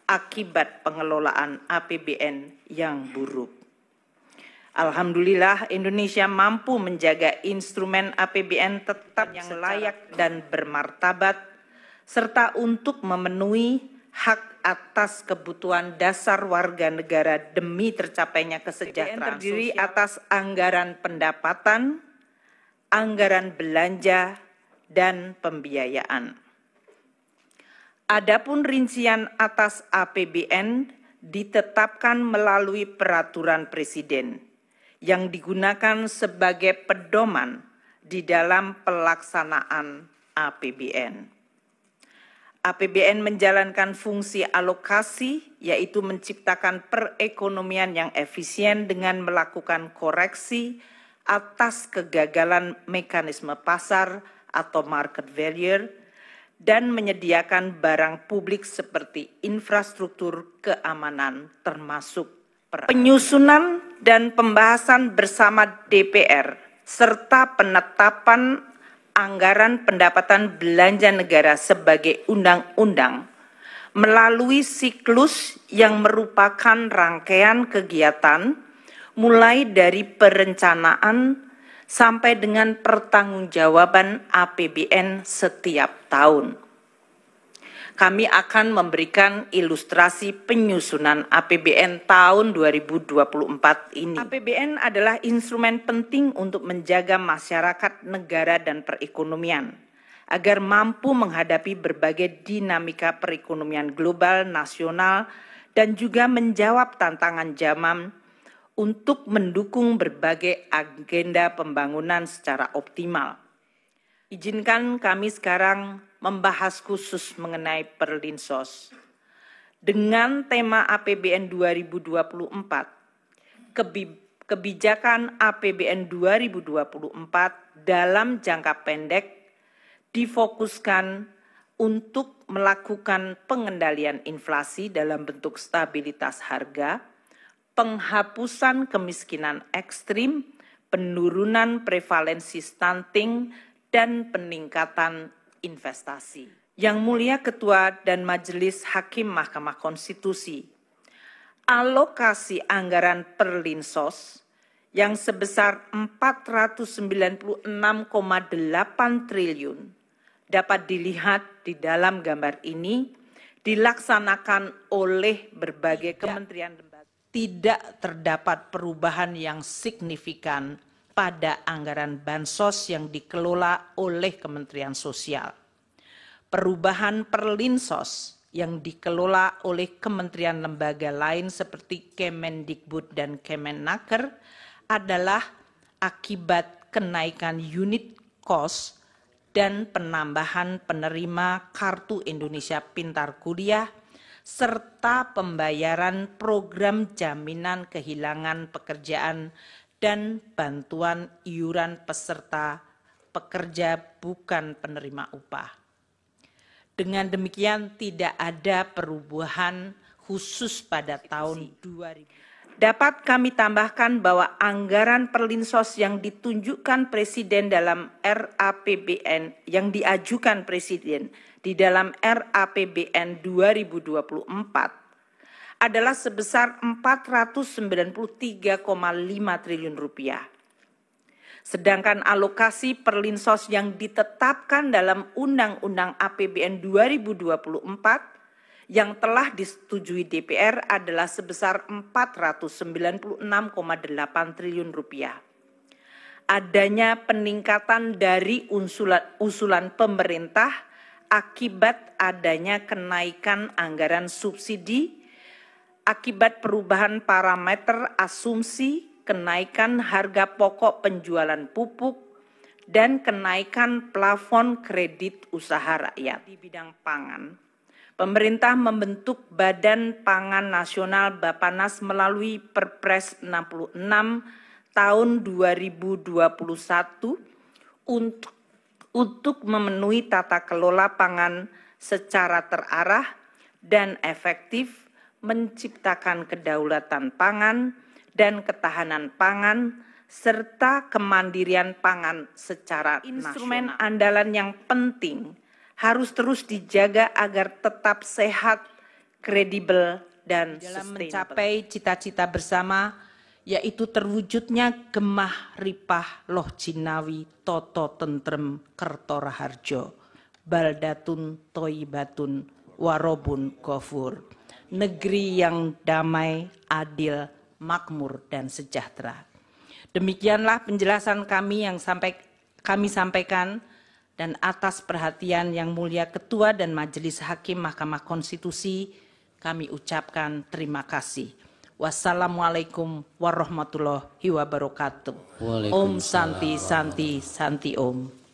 akibat pengelolaan APBN yang buruk. Alhamdulillah, Indonesia mampu menjaga instrumen APBN tetap yang layak dan bermartabat, serta untuk memenuhi hak atas kebutuhan dasar warga negara demi tercapainya kesejahteraan terdiri atas anggaran pendapatan, anggaran belanja, dan pembiayaan. Adapun rincian atas APBN ditetapkan melalui peraturan Presiden yang digunakan sebagai pedoman di dalam pelaksanaan APBN. APBN menjalankan fungsi alokasi, yaitu menciptakan perekonomian yang efisien dengan melakukan koreksi atas kegagalan mekanisme pasar atau market failure, dan menyediakan barang publik seperti infrastruktur keamanan termasuk penyusunan dan pembahasan bersama DPR serta penetapan anggaran pendapatan belanja negara sebagai undang-undang melalui siklus yang merupakan rangkaian kegiatan mulai dari perencanaan sampai dengan pertanggungjawaban APBN setiap tahun. Kami akan memberikan ilustrasi penyusunan APBN tahun 2024 ini. APBN adalah instrumen penting untuk menjaga masyarakat, negara, dan perekonomian agar mampu menghadapi berbagai dinamika perekonomian global, nasional, dan juga menjawab tantangan zaman untuk mendukung berbagai agenda pembangunan secara optimal. Izinkan kami sekarang membahas khusus mengenai Perlinsos. Dengan tema APBN 2024, kebijakan APBN 2024 dalam jangka pendek difokuskan untuk melakukan pengendalian inflasi dalam bentuk stabilitas harga, penghapusan kemiskinan ekstrim, penurunan prevalensi stunting, dan peningkatan investasi. Yang Mulia Ketua dan Majelis Hakim Mahkamah Konstitusi, alokasi anggaran Perlinsos yang sebesar 496,8 triliun dapat dilihat di dalam gambar ini dilaksanakan oleh berbagai kementerian lembaga. Tidak terdapat perubahan yang signifikan pada anggaran bansos yang dikelola oleh Kementerian Sosial. Perubahan Perlinsos yang dikelola oleh kementerian lembaga lain seperti Kemendikbud dan Kemenaker adalah akibat kenaikan unit cost dan penambahan penerima Kartu Indonesia Pintar Kuliah serta pembayaran program jaminan kehilangan pekerjaan dan bantuan iuran peserta pekerja bukan penerima upah. Dengan demikian tidak ada perubahan khusus pada tahun 2000. Dapat kami tambahkan bahwa anggaran Perlinsos yang ditunjukkan Presiden dalam RAPBN yang diajukan Presiden di dalam RAPBN 2024 adalah sebesar 493,5 triliun rupiah. Sedangkan alokasi Perlinsos yang ditetapkan dalam Undang-Undang APBN 2024 yang telah disetujui DPR adalah sebesar 496,8 triliun rupiah. Adanya peningkatan dari usulan pemerintah akibat adanya kenaikan anggaran subsidi, akibat perubahan parameter asumsi, kenaikan harga pokok penjualan pupuk, dan kenaikan plafon kredit usaha rakyat. Di bidang pangan, pemerintah membentuk Badan Pangan Nasional Bappenas melalui Perpres 66 tahun 2021 untuk memenuhi tata kelola pangan secara terarah dan efektif, menciptakan kedaulatan pangan dan ketahanan pangan, serta kemandirian pangan secara instrumen nasional. Andalan yang penting harus terus dijaga agar tetap sehat kredibel, dan dalam sustainable. mencapai cita-cita bersama, yaitu terwujudnya gemah ripah loh jinawi toto tentrem kerto raharjo, baldatun toibatun warobun gofur, negeri yang damai, adil, makmur, dan sejahtera. Demikianlah penjelasan kami yang kami sampaikan, dan atas perhatian Yang Mulia Ketua dan Majelis Hakim Mahkamah Konstitusi, kami ucapkan terima kasih. Wassalamualaikum warahmatullahi wabarakatuh. Om Santi Santi Santi Om.